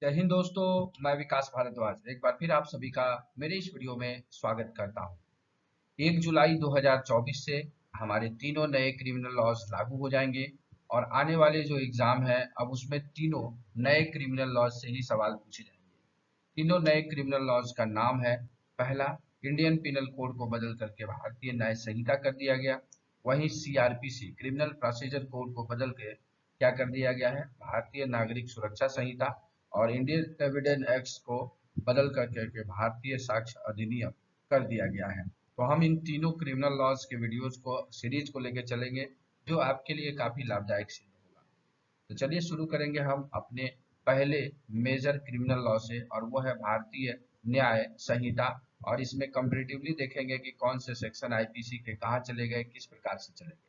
जय हिंद दोस्तों, मैं विकास भारद्वाज एक बार फिर आप सभी का मेरे इस वीडियो में स्वागत करता हूं। 1 जुलाई 2024 से हमारे तीनों नए क्रिमिनल लॉज लागू हो जाएंगे और आने वाले जो एग्जाम है अब उसमें तीनों नए क्रिमिनल लॉज से ही सवाल पूछे जाएंगे। तीनों नए क्रिमिनल लॉज का नाम है। पहला, इंडियन पिनल कोड को बदल करके भारतीय न्याय संहिता कर दिया गया। वहीं सीआरपीसी क्रिमिनल प्रोसीजर कोड को बदल के क्या कर दिया गया है, भारतीय नागरिक सुरक्षा संहिता। और इंडियन एविडेंस एक्ट को बदल करके के भारतीय साक्ष्य अधिनियम कर दिया गया है। तो हम इन तीनों क्रिमिनल लॉज के वीडियोस को सीरीज को लेकर चलेंगे, जो आपके लिए काफी लाभदायक सिद्ध होगा। तो चलिए शुरू करेंगे हम अपने पहले मेजर क्रिमिनल लॉ से, और वो है भारतीय न्याय संहिता। और इसमें कंपैरेटिवली देखेंगे कि कौन से सेक्शन आईपीसी के कहाँ चले गए, किस प्रकार से चले गए।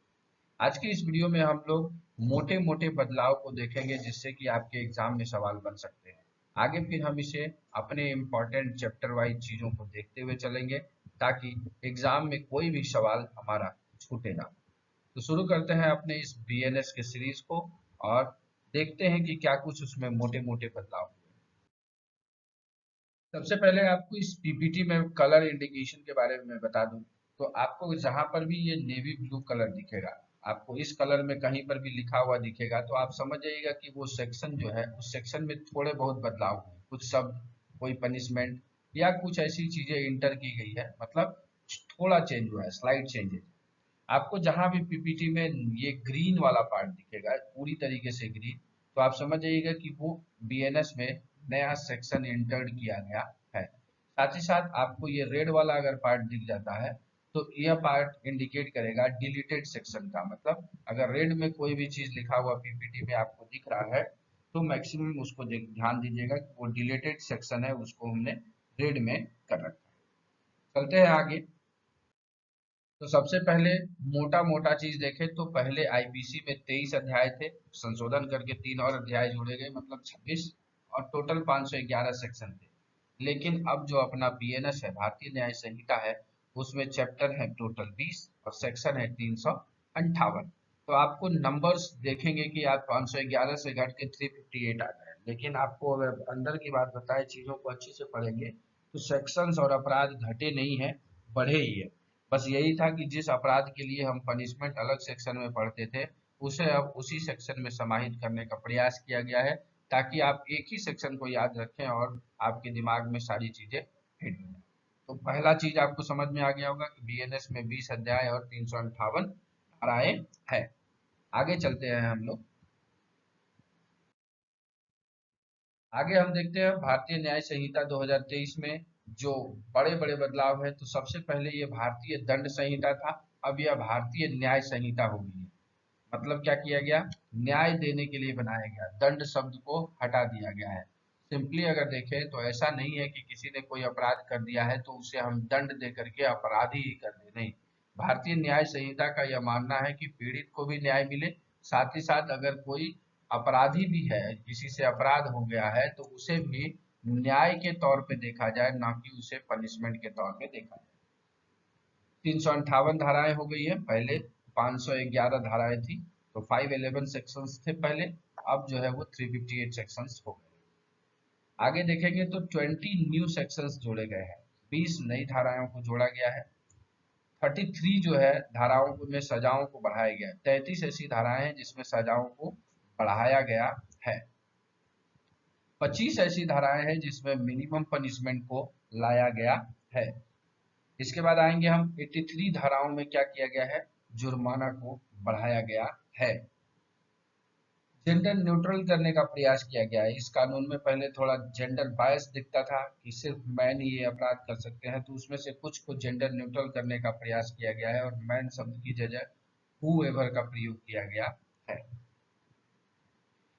आज की इस वीडियो में हम लोग मोटे मोटे बदलाव को देखेंगे जिससे कि आपके एग्जाम में सवाल बन सकते हैं। आगे फिर हम इसे अपने इम्पोर्टेंट चैप्टर वाइज चीजों को देखते हुए चलेंगे, ताकि एग्जाम में कोई भी सवाल हमारा छूटे ना। तो शुरू करते हैं अपने इस बीएनएस के सीरीज को और देखते हैं कि क्या कुछ उसमें मोटे मोटे बदलाव हुए। सबसे पहले आपको इस पीपीटी में कलर इंडिकेशन के बारे में मैं बता दूं, तो आपको जहां पर भी ये नेवी ब्लू कलर दिखेगा, आपको इस कलर में कहीं पर भी लिखा हुआ दिखेगा, तो आप समझ जाइएगा कि वो सेक्शन जो है उस सेक्शन में थोड़े बहुत बदलाव हुए, कुछ शब्द, कोई पनिशमेंट या कुछ ऐसी चीजें इंटर की गई है, मतलब थोड़ा चेंज हुआ है, स्लाइड चेंजेस। आपको जहां भी पीपीटी में ये ग्रीन वाला पार्ट दिखेगा, पूरी तरीके से ग्रीन, तो आप समझ जाइएगा कि वो बीएनएस में नया सेक्शन इंटर्ड किया गया है। साथ ही साथ आपको ये रेड वाला अगर पार्ट दिख जाता है, तो यह पार्ट इंडिकेट करेगा डिलीटेड सेक्शन का। मतलब अगर रेड में कोई भी चीज लिखा हुआ पीपीटी में आपको दिख रहा है, तो मैक्सिमम उसको ध्यान दीजिएगा कि वो डिलीटेड सेक्शन है, उसको हमने रेड में कर रखा है। चलते हैं आगे। तो सबसे पहले मोटा मोटा चीज देखें तो पहले आईपीसी में 23 अध्याय थे, संशोधन करके 3 और अध्याय जोड़े गए, मतलब 26, और टोटल 511 सेक्शन थे। लेकिन अब जो अपना बीएनएस है, भारतीय न्याय संहिता है, उसमें चैप्टर है टोटल 20 और सेक्शन है 358। तो आपको नंबर्स देखेंगे कि आप 511 से घट के 358 आ गए, लेकिन आपको अगर अंदर की बात बताए, चीजों को अच्छे से पढ़ेंगे, तो सेक्शंस और अपराध घटे नहीं है, बढ़े ही है। बस यही था कि जिस अपराध के लिए हम पनिशमेंट अलग सेक्शन में पढ़ते थे, उसे अब उसी सेक्शन में समाहित करने का प्रयास किया गया है, ताकि आप एक ही सेक्शन को याद रखें और आपके दिमाग में सारी चीजें फिट हो जाए। तो पहला चीज आपको समझ में आ गया होगा कि बीएनएस में 20 अध्याय और 358 धाराएं है। आगे चलते हैं हम लोग। आगे हम देखते हैं भारतीय न्याय संहिता 2023 में जो बड़े बड़े बदलाव है। तो सबसे पहले ये भारतीय दंड संहिता था, अब यह भारतीय न्याय संहिता हो गई है। मतलब क्या किया गया, न्याय देने के लिए बनाया गया, दंड शब्द को हटा दिया गया है। सिंपली अगर देखें तो ऐसा नहीं है कि किसी ने कोई अपराध कर दिया है तो उसे हम दंड दे करके अपराधी ही कर दे, नहीं। भारतीय न्याय संहिता का यह मानना है कि पीड़ित को भी न्याय मिले, साथ ही साथ अगर कोई अपराधी भी है, किसी से अपराध हो गया है, तो उसे भी न्याय के तौर पे देखा जाए, ना कि उसे पनिशमेंट के तौर पे देखा जाए। 358 धाराएं हो गई है, पहले 511 धाराएं थी। तो 511 सेक्शंस थे पहले, अब जो है वो 358 सेक्शंस हो गए। आगे देखेंगे तो 20 न्यू सेक्शंस जोड़े गए हैं, 20 नई धाराओं को जोड़ा गया है। 33 जो है धाराओं में सजाओं को बढ़ाया गया है, 33 ऐसी धाराएं हैं जिसमें सजाओं को बढ़ाया गया है। 25 ऐसी धाराएं हैं जिसमें मिनिमम पनिशमेंट को लाया गया है। इसके बाद आएंगे हम 83 धाराओं में क्या किया गया है, जुर्माना को बढ़ाया गया है। जेंडर न्यूट्रल करने का प्रयास किया गया है। इस कानून में पहले थोड़ा जेंडर बायस दिखता था कि सिर्फ मैन ही ये अपराध कर सकते हैं, तो उसमें से कुछ को जेंडर न्यूट्रल करने का प्रयास किया गया है और मैन शब्द की जगह हूएवर का प्रयोग किया गया है।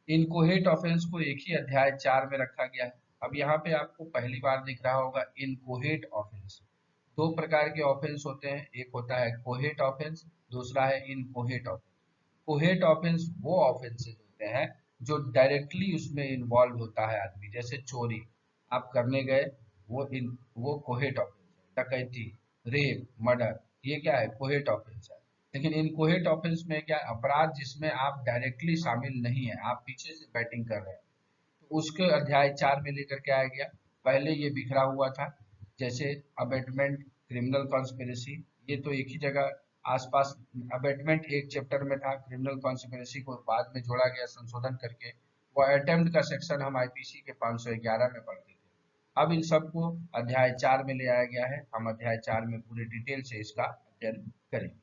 इनकोहेट ऑफेंस को एक ही अध्याय 4 में रखा गया है। अब यहाँ पे आपको पहली बार दिख रहा होगा इनकोहेट ऑफेंस। दो प्रकार के ऑफेंस होते हैं, एक होता है कोहेट ऑफेंस, दूसरा है इनकोहेट ऑफेंस। कोहेट ऑफेंस वो ऑफेंसेस होते हैं जो डायरेक्टली उसमें इन्वॉल्व होता है आदमी, जैसे चोरी आप करने गए, वो कोहेट ऑफेंस है। डकैती, रेप, मर्डर, ये क्या है, कोहेट ऑफेंस है। लेकिन इन कोहेट ऑफेंस में क्या है, अपराध जिसमें आप डायरेक्टली शामिल नहीं है, आप पीछे से बैटिंग कर रहे हैं, उसके अध्याय 4 में लेकर के आया गया। पहले ये बिखरा हुआ था, जैसे अबेटमेंट, क्रिमिनल कॉन्स्पिरेसी, ये तो एक ही जगह आसपास। अबेटमेंट एक चैप्टर में था, क्रिमिनल कॉन्स्पिरेसी को बाद में जोड़ा गया संशोधन करके। वो अटेम्प्ट का सेक्शन हम आईपीसी के 511 में पढ़ते थे। अब इन सबको अध्याय 4 में ले आया गया है। हम अध्याय 4 में पूरे डिटेल से इसका अध्ययन करेंगे।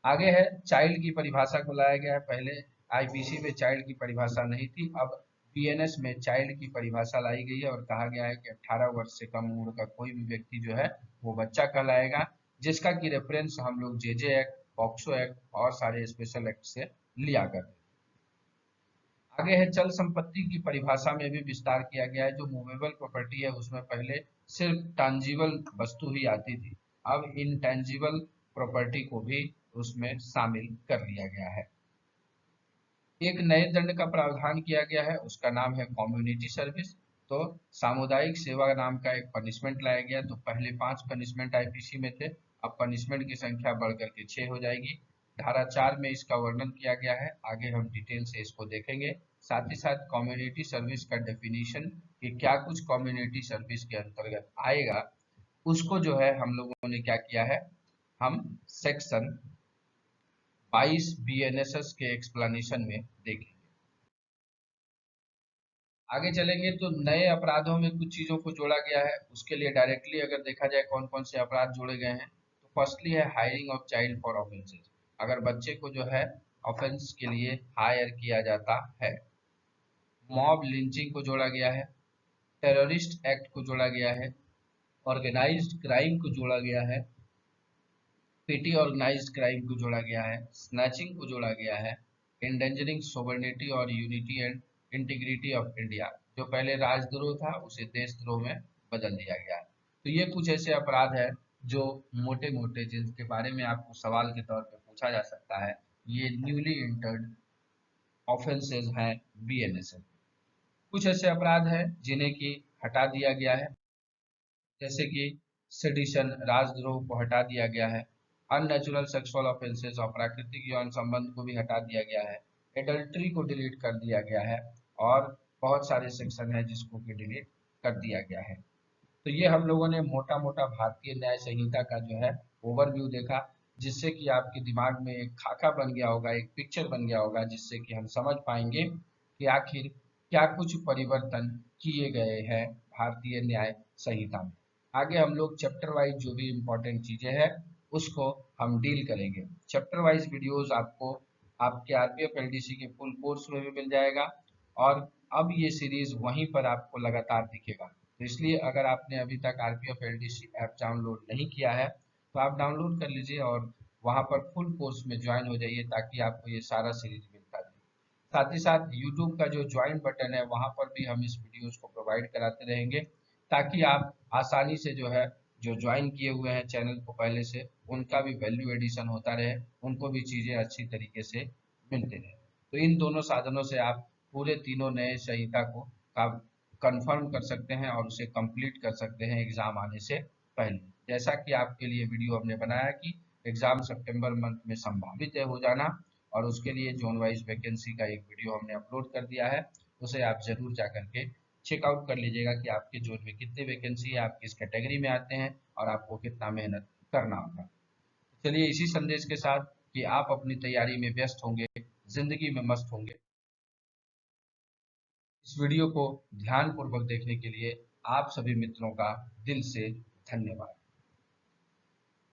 आगे है चाइल्ड की परिभाषा को लाया गया है। पहले आईपीसी में चाइल्ड की परिभाषा नहीं थी, अब बीएनएस में चाइल्ड की परिभाषा लाई गई है और कहा गया है कि 18 वर्ष से कम उम्र का कोई भी व्यक्ति जो है वो बच्चा कहलाएगा, जिसका की रेफरेंस हम लोग जेजे एक्ट, पॉक्सो एक्ट और सारे स्पेशल एक्ट से लिया करते हैं। आगे है चल संपत्ति की परिभाषा में भी विस्तार किया गया है। जो मूवेबल प्रॉपर्टी है उसमें पहले सिर्फ टैंजिबल वस्तु ही आती थी, अब इनटैंजिबल प्रॉपर्टी को भी उसमें शामिल कर लिया गया है। एक नए दंड का प्रावधान किया गया है, उसका नाम है कम्युनिटी सर्विस। तो सामुदायिक सेवा नाम का एक पनिशमेंट लाया गया। तो पहले 5 पनिशमेंट आईपीसी में थे, अब पनिशमेंट की संख्या बढ़कर के 6 हो जाएगी। धारा 4 में इसका वर्णन किया गया है, आगे हम डिटेल से इसको देखेंगे। साथ ही साथ कम्युनिटी सर्विस का डेफिनेशन कि क्या कुछ कम्युनिटी सर्विस के अंतर्गत आएगा, उसको जो है हम लोगों ने क्या किया है, हम सेक्शन 22 बीएनएसएस के एक्सप्लेनेशन में देखेंगे। आगे चलेंगे तो नए अपराधों में कुछ चीजों को जोड़ा गया है। उसके लिए डायरेक्टली अगर देखा जाए कौन कौन से अपराध जोड़े गए हैं, तो फर्स्टली है hiring of child for offences. अगर बच्चे को जो है ऑफेंस के लिए हायर किया जाता है। मॉब लिंचिंग को जोड़ा गया है, टेररिस्ट एक्ट को जोड़ा गया है, ऑर्गेनाइज्ड क्राइम को जोड़ा गया है, पेटी ऑर्गेनाइज्ड क्राइम को जोड़ा गया है, स्नैचिंग को जोड़ा गया है, एंडेंजरिंग सोवर्निटी और unity and integrity of India, जो पहले राजद्रोह था उसे देशद्रोह में बदल दिया गया है। तो ये कुछ ऐसे अपराध है जो मोटे मोटे जिनके बारे में आपको सवाल के तौर पर पूछा जा सकता है, ये न्यूली इंटर्ड ऑफेंसेज हैं बीएनएस में। कुछ ऐसे अपराध हैं जिन्हें की हटा दिया गया है, जैसे कि सेडिशन, राजद्रोह को हटा दिया गया है। अननेचुरल सेक्सुअल ऑफेंसेस और प्राकृतिक यौन संबंध को भी हटा दिया गया है। एडल्ट्री को डिलीट कर दिया गया है और बहुत सारे सेक्शन है जिसको कि डिलीट कर दिया गया है। तो ये हम लोगों ने मोटा मोटा भारतीय न्याय संहिता का जो है ओवरव्यू देखा, जिससे कि आपके दिमाग में एक खाका बन गया होगा, एक पिक्चर बन गया होगा, जिससे कि हम समझ पाएंगे कि आखिर क्या कुछ परिवर्तन किए गए हैं भारतीय न्याय संहिता में। आगे हम लोग चैप्टर वाइज जो भी इम्पोर्टेंट चीजें हैं उसको हम डील करेंगे। चैप्टर वाइज वीडियोस आपको आपके आरपीएफ एलडीसी के फुल कोर्स में भी मिल जाएगा, और अब ये सीरीज वहीं पर आपको लगातार दिखेगा। तो इसलिए अगर आपने अभी तक आरपीएफ एलडीसी ऐप डाउनलोड नहीं किया है तो आप डाउनलोड कर लीजिए और वहां पर फुल कोर्स में ज्वाइन हो जाइए, ताकि आपको ये सारा सीरीज मिलता रहे। साथ ही साथ यूट्यूब का जो ज्वाइन बटन है वहां पर भी हम इस वीडियोस को प्रोवाइड कराते रहेंगे, ताकि आप आसानी से जो है, जो ज्वाइन किए हुए हैं चैनल को पहले से, उनका भी वैल्यू एडिशन होता रहे, उनको भी चीजें अच्छी तरीके से मिलते रहे। तो इन दोनों साधनों से आप पूरे तीनों नए संहिता को कंफर्म कर सकते हैं और उसे कंप्लीट कर सकते हैं एग्जाम आने से पहले। जैसा कि आपके लिए वीडियो हमने बनाया कि एग्जाम सितंबर मंथ में संभावित है हो जाना, और उसके लिए जोन वाइज वैकेंसी का एक वीडियो हमने अपलोड कर दिया है, उसे आप जरूर जा करके चेकआउट कर लीजिएगा कि आपके जोन में कितनी वैकेंसी है, आप किस कैटेगरी में आते हैं और आपको कितना मेहनत करना होगा। चलिए इसी संदेश के साथ कि आप अपनी तैयारी में व्यस्त होंगे, जिंदगी में मस्त होंगे, इस वीडियो को ध्यान पूर्वक देखने के लिए आप सभी मित्रों का दिल से धन्यवाद।